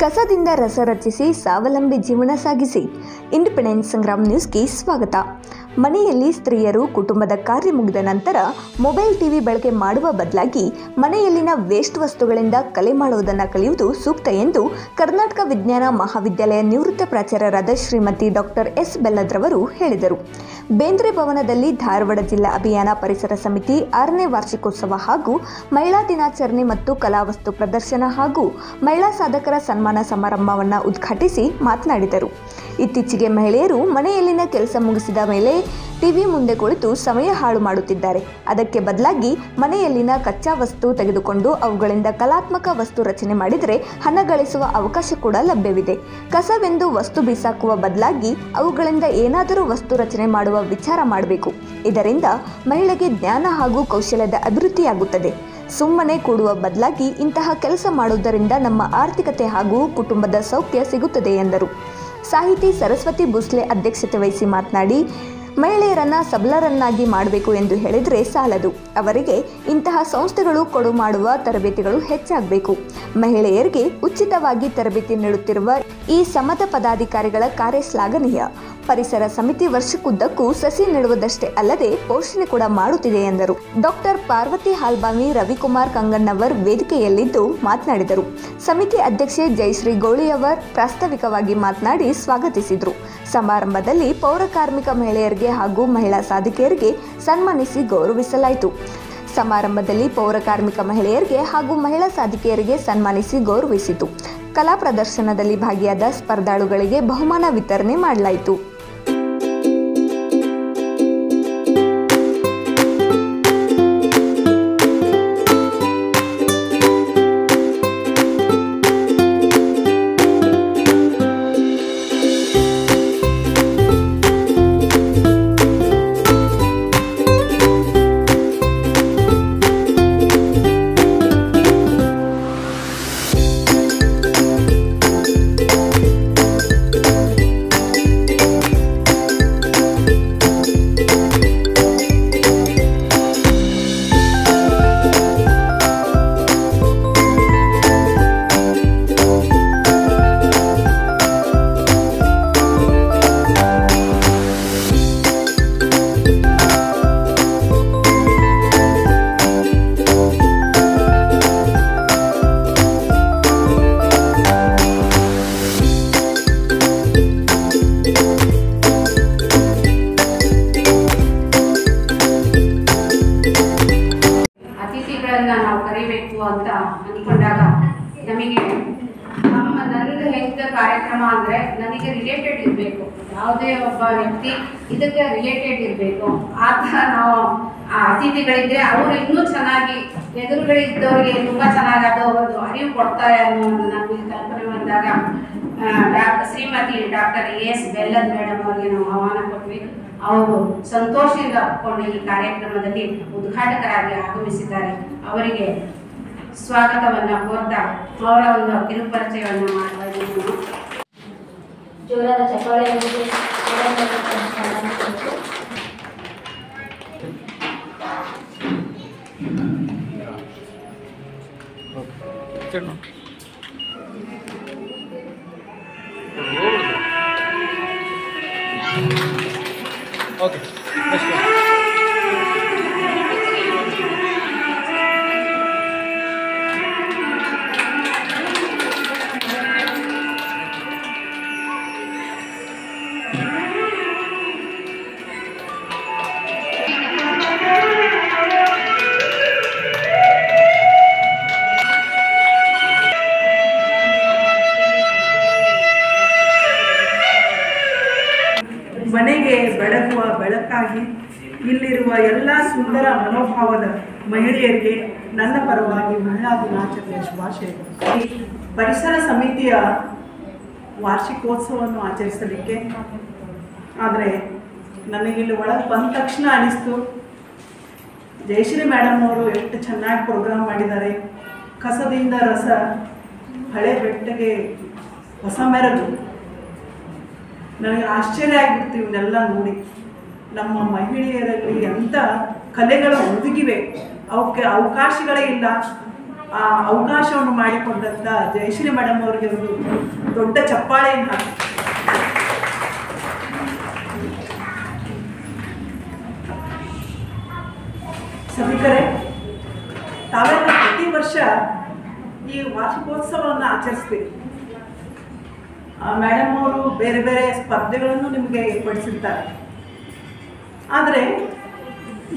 ಕಸದಿಂದ ರಸ ರಚಿಸಿ ಸ್ವಾವಲಂಬಿ ಜೀವನ ಸಾಗಿಸಿ. ಇಂಡಿಪೆಂಡೆನ್ಸ್ ಸಂಗ್ರಾಮ್ ನ್ಯೂಸ್ಗೆ ಸ್ವಾಗತ. ಮನೆಯಲ್ಲಿ ಸ್ತ್ರೀಯರು ಕುಟುಂಬದ ಕಾರ್ಯ ಮುಗಿದ ನಂತರ ಮೊಬೈಲ್ ಟಿವಿ ಬಳಕೆ ಮಾಡುವ ಬದಲಾಗಿ ಮನೆಯಲ್ಲಿನ ವೇಸ್ಟ್ ವಸ್ತುಗಳಿಂದ ಕಲೆ ಮಾಡುವುದನ್ನು ಕಲಿಯುವುದು ಸೂಕ್ತ ಎಂದು ಕರ್ನಾಟಕ ವಿಜ್ಞಾನ ಮಹಾವಿದ್ಯಾಲಯ ನಿವೃತ್ತ ಪ್ರಾಚಾರ್ಯರಾದ ಶ್ರೀಮತಿ ಡಾಕ್ಟರ್ ಎಸ್ ಬೆಲ್ಲದ್ರವರು ಹೇಳಿದರು. ಬೇಂದ್ರೆ ಭವನದಲ್ಲಿ ಧಾರವಾಡ ಜಿಲ್ಲಾ ಅಭಿಯಾನ ಪರಿಸರ ಸಮಿತಿ 6ನೇ ವಾರ್ಷಿಕೋತ್ಸವ ಹಾಗೂ ಮಹಿಳಾ ದಿನಾಚರಣೆ ಮತ್ತು ಕಲಾವಸ್ತು ಪ್ರದರ್ಶನ ಹಾಗೂ ಮಹಿಳಾ ಸಾಧಕರ ಸನ್ಮಾನ ಸಮಾರಂಭವನ್ನು ಉದ್ಘಾಟಿಸಿ ಮಾತನಾಡಿದರು. ಇತ್ತೀಚೆಗೆ ಮಹಿಳೆಯರು ಮನೆಯಲ್ಲಿನ ಕೆಲಸ ಮುಗಿಸಿದ ಮೇಲೆ ಟಿವಿ ಮುಂದೆ ಕುಳಿತು ಸಮಯ ಹಾಳು ಮಾಡುತ್ತಿದ್ದಾರೆ. ಅದಕ್ಕೆ ಬದಲಾಗಿ ಮನೆಯಲ್ಲಿನ ಕಚ್ಚಾ ವಸ್ತು ತೆಗೆದುಕೊಂಡು ಅವುಗಳಿಂದ ಕಲಾತ್ಮಕ ವಸ್ತು ರಚನೆ ಮಾಡಿದರೆ ಹಣ ಗಳಿಸುವ ಅವಕಾಶ ಕೂಡ ಲಭ್ಯವಿದೆ. ಕಸವೆಂದು ವಸ್ತು ಬಿಸಾಕುವ ಬದಲಾಗಿ ಅವುಗಳಿಂದ ಏನಾದರೂ ವಸ್ತು ರಚನೆ ಮಾಡುವ ವಿಚಾರ ಮಾಡಬೇಕು. ಇದರಿಂದ ಮಹಿಳೆಗೆ ಜ್ಞಾನ ಹಾಗೂ ಕೌಶಲ್ಯದ ಅಭಿವೃದ್ಧಿಯಾಗುತ್ತದೆ. ಸುಮ್ಮನೆ ಕೂಡುವ ಬದಲಾಗಿ ಇಂತಹ ಕೆಲಸ ಮಾಡುವುದರಿಂದ ನಮ್ಮ ಆರ್ಥಿಕತೆ ಹಾಗೂ ಕುಟುಂಬದ ಸೌಖ್ಯ ಸಿಗುತ್ತದೆ ಎಂದರು. ಸಾಹಿತಿ ಸರಸ್ವತಿ ಭೋಸ್ಲೆ ಅಧ್ಯಕ್ಷತೆ ವಹಿಸಿ ಮಾತನಾಡಿ, ಮಹಿಳೆಯರನ್ನು ಸಬಲರನ್ನಾಗಿ ಮಾಡಬೇಕು ಎಂದು ಹೇಳಿದರೆ ಸಾಲದು. ಅವರಿಗೆ ಇಂತಹ ಸಂಸ್ಥೆಗಳು ಕೊಡು ಮಾಡುವ ತರಬೇತಿಗಳು ಹೆಚ್ಚಾಗಬೇಕು. ಮಹಿಳೆಯರಿಗೆ ಉಚಿತವಾಗಿ ತರಬೇತಿ ನೀಡುತ್ತಿರುವ ಈ ಸಮತ ಪದಾಧಿಕಾರಿಗಳ ಕಾರ್ಯ ಶ್ಲಾಘನೀಯ. ಪರಿಸರ ಸಮಿತಿ ವರ್ಷಕ್ಕುದ್ದಕ್ಕೂ ಸಸಿ ನೆಡುವುದಷ್ಟೇ ಅಲ್ಲದೆ ಪೋಷಣೆ ಕೂಡ ಮಾಡುತ್ತಿದೆ ಎಂದರು. ಡಾಕ್ಟರ್ ಪಾರ್ವತಿ ಹಾಲ್ಬಾವಿ, ರವಿಕುಮಾರ್ ಕಂಗಣ್ಣವರ್ ವೇದಿಕೆಯಲ್ಲಿದ್ದು ಮಾತನಾಡಿದರು. ಸಮಿತಿ ಅಧ್ಯಕ್ಷೆ ಜಯಶ್ರೀ ಗೌಳಿಯವರ್ ಪ್ರಾಸ್ತಾವಿಕವಾಗಿ ಮಾತನಾಡಿ ಸ್ವಾಗತಿಸಿದರು. ಸಮಾರಂಭದಲ್ಲಿ ಪೌರ ಕಾರ್ಮಿಕ ಮಹಿಳೆಯರಿಗೆ ಹಾಗೂ ಮಹಿಳಾ ಸಾಧಕಿಯರಿಗೆ ಸನ್ಮಾನಿಸಿ ಗೌರವಿಸಲಾಯಿತು. ಸಮಾರಂಭದಲ್ಲಿ ಪೌರ ಕಾರ್ಮಿಕ ಮಹಿಳೆಯರಿಗೆ ಹಾಗೂ ಮಹಿಳಾ ಸಾಧಕಿಯರಿಗೆ ಸನ್ಮಾನಿಸಿ ಗೌರವಿಸಿತು. ಕಲಾ ಪ್ರದರ್ಶನದಲ್ಲಿ ಭಾಗಿಯಾದ ಸ್ಪರ್ಧಾಳುಗಳಿಗೆ ಬಹುಮಾನ ವಿತರಣೆ ಮಾಡಲಾಯಿತು. ನಾವು ಕರಿಬೇಕು ಅಂತ ಅಂದ್ಕೊಂಡಾಗ ನಮಗೆ ನಂದು ಹೆಂಗೆ ಕಾರ್ಯಕ್ರಮ ಅಂದರೆ ನನಗೆ ರಿಲೇಟೆಡ್ ಇರಬೇಕು. ಯಾವುದೇ ಒಬ್ಬ ವ್ಯಕ್ತಿ ಇದಕ್ಕೆ ರಿಲೇಟೆಡ್ ಇರಬೇಕು. ಆ ಥರ ನಾವು ಅತಿಥಿಗಳಿದ್ರೆ ಅವರು ಇನ್ನೂ ಚೆನ್ನಾಗಿ ಎದುರುಗಳಿದ್ದವರಿಗೆ ತುಂಬ ಚೆನ್ನಾಗಿ ಅದು ಒಂದು ಅರಿವು ಕೊಡ್ತಾರೆ ಅನ್ನೋದು ನಮಗೆ ಕಲ್ಪನೆ ಬಂದಾಗ ಶ್ರೀಮತಿ ಡಾಕ್ಟರ್ ಎಸ್ ಬೆಲ್ಲದ್ ಮೇಡಮ್ ಅವರಿಗೆ ನಾವು ಆಹ್ವಾನ ಕೊಟ್ವಿ. ಅವರು ಸಂತೋಷದಿಂದ ಒಪ್ಪಿಕೊಂಡು ಈ ಕಾರ್ಯಕ್ರಮದಲ್ಲಿ ಉದ್ಘಾಟಕರಾಗಿ ಆಗಮಿಸಿದ್ದಾರೆ. ಅವರಿಗೆ ಸ್ವಾಗತವನ್ನು ಕೋರ್ತಾ ಅವರ ಒಂದು ಕಿರುಪರಿಚಯವನ್ನು ಮಾಡಬಹುದು. ಜೋರಾದ ಚಪ್ಪಾಳೆ. Okay. Let's go. ಮನೆಗೆ ಬೆಳಗುವ ಬೆಳಕಾಗಿ ಇಲ್ಲಿರುವ ಎಲ್ಲ ಸುಂದರ ಮನೋಭಾವದ ಮಹಿಳೆಯರಿಗೆ ನನ್ನ ಪರವಾಗಿ ಮಹಿಳಾ ದಿನಾಚರಣೆಯ ಶುಭಾಶಯಗಳು. ಪರಿಸರ ಸಮಿತಿಯ ವಾರ್ಷಿಕೋತ್ಸವವನ್ನು ಆಚರಿಸಲಿಕ್ಕೆ ಆದರೆ ನನಗಿಲ್ಲಿ ಒಳಗೆ ಬಂದ ತಕ್ಷಣ ಅನಿಸ್ತು, ಜಯಶ್ರೀ ಮೇಡಮ್ ಅವರು ಎಷ್ಟು ಚೆನ್ನಾಗಿ ಪ್ರೋಗ್ರಾಮ್ ಮಾಡಿದ್ದಾರೆ. ಕಸದಿಂದ ರಸ, ಹಳೆ ಬೆಟ್ಟಗೆ ಹೊಸ ಮೆರಗು. ನನಗೆ ಆಶ್ಚರ್ಯ ಆಗಿಬಿಡ್ತು ಇವನ್ನೆಲ್ಲ ನೋಡಿ. ನಮ್ಮ ಮಹಿಳೆಯರಲ್ಲಿ ಎಂಥ ಕಲೆಗಳು ಒದಗಿವೆ, ಅವಕ್ಕೆ ಅವಕಾಶಗಳೇ ಇಲ್ಲ. ಆ ಅವಕಾಶವನ್ನು ಮಾಡಿಕೊಂಡಂಥ ಜಯಶ್ರೀ ಮೇಡಮ್ ಅವರಿಗೆ ಒಂದು ದೊಡ್ಡ ಚಪ್ಪಾಳೆಯನ್ನು ಹಾಕಿ. ಸಭಿಕರೇ, ತಾವೆಲ್ಲ ಪ್ರತಿ ವರ್ಷ ಈ ವಾರ್ಷಿಕೋತ್ಸವವನ್ನು ಆಚರಿಸ್ತೀವಿ. ಮೇಡಮ್ ಅವರು ಬೇರೆ ಬೇರೆ ಸ್ಪರ್ಧೆಗಳನ್ನು ನಿಮಗೆ ಏರ್ಪಡಿಸಿರ್ತಾರೆ. ಆದರೆ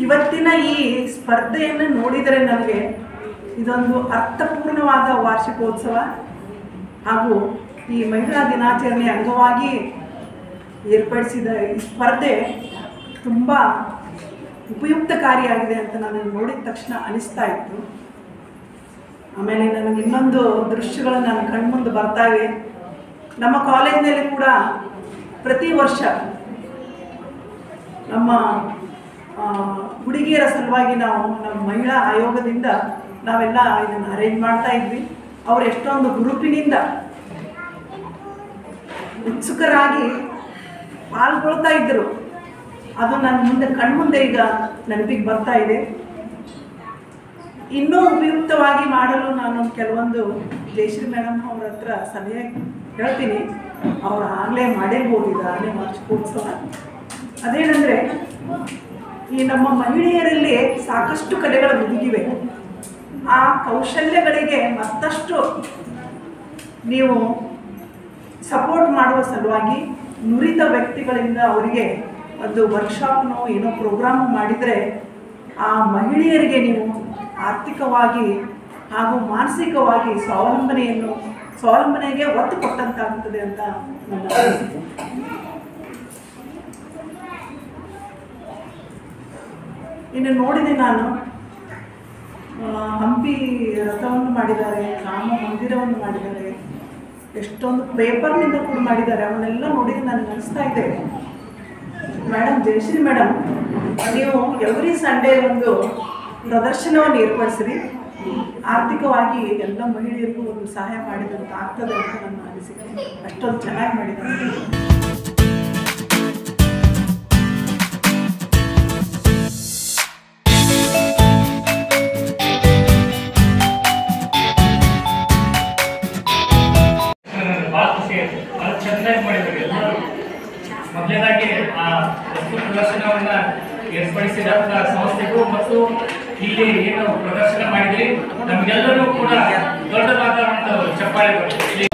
ಇವತ್ತಿನ ಈ ಸ್ಪರ್ಧೆಯನ್ನು ನೋಡಿದರೆ ನನಗೆ ಇದೊಂದು ಅರ್ಥಪೂರ್ಣವಾದ ವಾರ್ಷಿಕೋತ್ಸವ ಹಾಗೂ ಈ ಮಹಿಳಾ ದಿನಾಚರಣೆ ಅಂಗವಾಗಿ ಏರ್ಪಡಿಸಿದ ಈ ಸ್ಪರ್ಧೆ ತುಂಬ ಉಪಯುಕ್ತಕಾರಿಯಾಗಿದೆ ಅಂತ ನಾನು ನೋಡಿದ ತಕ್ಷಣ ಅನಿಸ್ತಾ ಇತ್ತು. ಆಮೇಲೆ ನನಗೆ ಇನ್ನೊಂದು ದೃಶ್ಯಗಳು ನನ್ನ ಕಣ್ಮುಂದೆ ಬರ್ತಾವೆ. ನಮ್ಮ ಕಾಲೇಜಿನಲ್ಲಿ ಕೂಡ ಪ್ರತಿ ವರ್ಷ ನಮ್ಮ ಹುಡುಗಿಯರ ಸಲುವಾಗಿ ನಾವು ನಮ್ಮ ಮಹಿಳಾ ಆಯೋಗದಿಂದ ನಾವೆಲ್ಲ ಇದನ್ನು ಅರೇಂಜ್ ಮಾಡ್ತಾ ಇದ್ವಿ. ಅವರು ಎಷ್ಟೊಂದು ಗ್ರೂಪಿನಿಂದ ಉತ್ಸುಕರಾಗಿ ಪಾಲ್ಗೊಳ್ತಾ ಇದ್ದರು. ಅದು ನನ್ನ ಕಣ್ಮುಂದೆ ಈಗ ನೆನಪಿಗೆ ಬರ್ತಾ ಇದೆ. ಇನ್ನೂ ಉಪಯುಕ್ತವಾಗಿ ಮಾಡಲು ನಾನು ಕೆಲವೊಂದು ಜಯಶ್ರೀ ಮೇಡಮ್ ಅವ್ರ ಹತ್ರ ಸಲಹೆ ಹೇಳ್ತೀನಿ. ಅವರು ಆಗಲೇ ಮಾಡಿರ್ಬೋದು ಈಗಾಗಲೇ ವಾರ್ಷಿಕೋತ್ಸವ. ಅದೇನೆಂದರೆ, ಈ ನಮ್ಮ ಮಹಿಳೆಯರಲ್ಲಿ ಸಾಕಷ್ಟು ಕಲೆಗಳು ಹುದುಗಿವೆ. ಆ ಕೌಶಲ್ಯಗಳಿಗೆ ಮತ್ತಷ್ಟು ನೀವು ಸಪೋರ್ಟ್ ಮಾಡುವ ಸಲುವಾಗಿ ನುರಿತ ವ್ಯಕ್ತಿಗಳಿಂದ ಅವರಿಗೆ ಒಂದು ವರ್ಕ್ಶಾಪ್ನೋ ಏನೋ ಪ್ರೋಗ್ರಾಮ್ ಮಾಡಿದರೆ ಆ ಮಹಿಳೆಯರಿಗೆ ನೀವು ಆರ್ಥಿಕವಾಗಿ ಹಾಗೂ ಮಾನಸಿಕವಾಗಿ ಸ್ವಾವಲಂಬನೆಗೆ ಒತ್ತು ಕೊಟ್ಟಂತಾಗ್ತದೆ ಅಂತ ನನ್ನ ಅನಿಸಿಕೆ. ಇನ್ನು ನೋಡಿದೆ ನಾನು, ಹಂಪಿ ರಥವನ್ನು ಮಾಡಿದ್ದಾರೆ, ರಾಮ ಮಂದಿರವನ್ನು ಮಾಡಿದ್ದಾರೆ, ಎಷ್ಟೊಂದು ಪೇಪರ್ನಿಂದ ಕೂಡ ಮಾಡಿದ್ದಾರೆ. ಅವನ್ನೆಲ್ಲ ನೋಡಿದ್ರೆ ನನಗೆ ಅನಿಸ್ತಾ ಇದೆ, ಮೇಡಮ್ ಜಯಶ್ರೀ ಮೇಡಮ್, ನೀವು ಎವ್ರಿ ಸಂಡೇ ಒಂದು ಪ್ರದರ್ಶನವನ್ನು ಏರ್ಪಡಿಸಿರಿ. ಆರ್ಥಿಕವಾಗಿ ಎಲ್ಲ ಮಹಿಳೆಯರಿಗೂ ಒಂದು ಸಹಾಯ ಮಾಡಿದಂತ ಆಗ್ತದೆ ಅಂತ ನನ್ನ ಅನಿಸಿಕೆ. ಅಷ್ಟೊಂದು ಚೆನ್ನಾಗಿ ಮಾಡಿದ್ದಾರೆ. ಮೊದಲನೇದಾಗಿ ಆ ವಸ್ತು ಪ್ರದರ್ಶನವನ್ನ ಏರ್ಪಡಿಸಿದಂತ ಸಂಸ್ಥೆಗೂ ಮತ್ತು ಇಲ್ಲಿ ಏನು ಪ್ರದರ್ಶನ ಮಾಡಿದ್ರಿ ನಮಗೆಲ್ಲರೂ ಕೂಡ ದೊಡ್ಡದಾದ ಒಂದು ಚಪ್ಪಾಳೆ ಬರ್ತದೆ.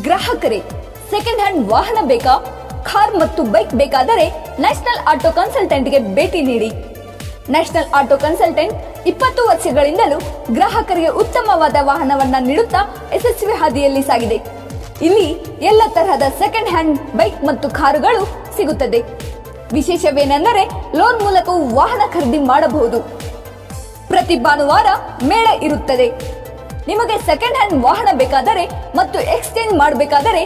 ಗ್ರಾಹಕರೇ, ಸೆಕೆಂಡ್ ಹ್ಯಾಂಡ್ ವಾಹನ ಬೇಕಾ? ಕಾರ್ ಮತ್ತು ಬೈಕ್ ಬೇಕಾದರೆ ನ್ಯಾಷನಲ್ ಆಟೋ ಕನ್ಸಲ್ಟೆಂಟ್ಗೆ ಭೇಟಿ ನೀಡಿ. ನ್ಯಾಷನಲ್ ಆಟೋ ಕನ್ಸಲ್ಟೆಂಟ್ 20 ವರ್ಷಗಳಿಂದಲೂ ಗ್ರಾಹಕರಿಗೆ ಉತ್ತಮವಾದ ವಾಹನವನ್ನ ನೀಡುತ್ತಾ ಯಶಸ್ವಿ ಹಾದಿಯಲ್ಲಿ ಸಾಗಿದೆ. ಇಲ್ಲಿ ಎಲ್ಲ ತರಹದ ಸೆಕೆಂಡ್ ಹ್ಯಾಂಡ್ ಬೈಕ್ ಮತ್ತು ಕಾರುಗಳು ಸಿಗುತ್ತದೆ. ವಿಶೇಷವೇನೆಂದರೆ ಲೋನ್ ಮೂಲಕವೂ ವಾಹನ ಖರೀದಿ ಮಾಡಬಹುದು. ಪ್ರತಿ ಭಾನುವಾರ ಮೇಳ ಇರುತ್ತದೆ. ನಿಮಗೆ ಸೆಕೆಂಡ್ ಹ್ಯಾಂಡ್ ವಾಹನ ಬೇಕಾದರೆ ಮತ್ತು ಎಕ್ಸ್ಚೇಂಜ್ ಮಾಡಬೇಕಾದರೆ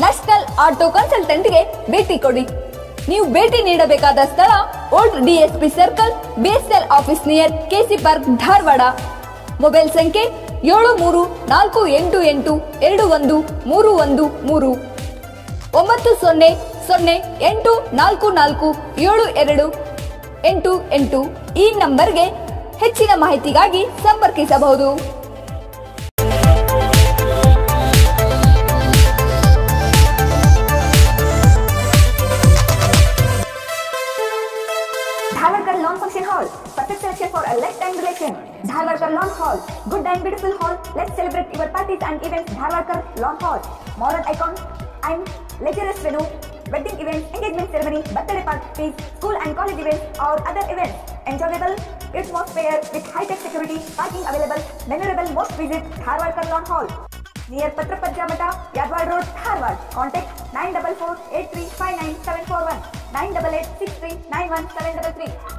ನ್ಯಾಷನಲ್ ಆಟೋ ಕನ್ಸಲ್ಟೆಂಟ್ಗೆ ಭೇಟಿ ಕೊಡಿ. ನೀವು ಭೇಟಿ ನೀಡಬೇಕಾದ ಸ್ಥಳ old DSP circle, BSL office near KC park, Dharwad. Mobile ಸಂಖ್ಯೆ 7348821313 9008447288. ಈ ನಂಬರ್ಗೆ ಹೆಚ್ಚಿನ ಮಾಹಿತಿಗಾಗಿ ಸಂಪರ್ಕಿಸಬಹುದು. Dharwarkar Lawn Function Hall, perfect selection for a lifetime relation. Dharwarkar Lawn Hall, good and beautiful hall. Let's celebrate your parties and events. Dharwarkar Lawn Hall, modern icon and luxurious venue, wedding events, engagement ceremony, birthday parties, school and college events or other events. Enjoyable atmosphere with high-tech security, parking available. Memorable most visit Dharwarkar Lawn Hall, near Patrapajja Mata, Yadwad Road, Dharwad. Contact 944-8359-741, 988-6391-733.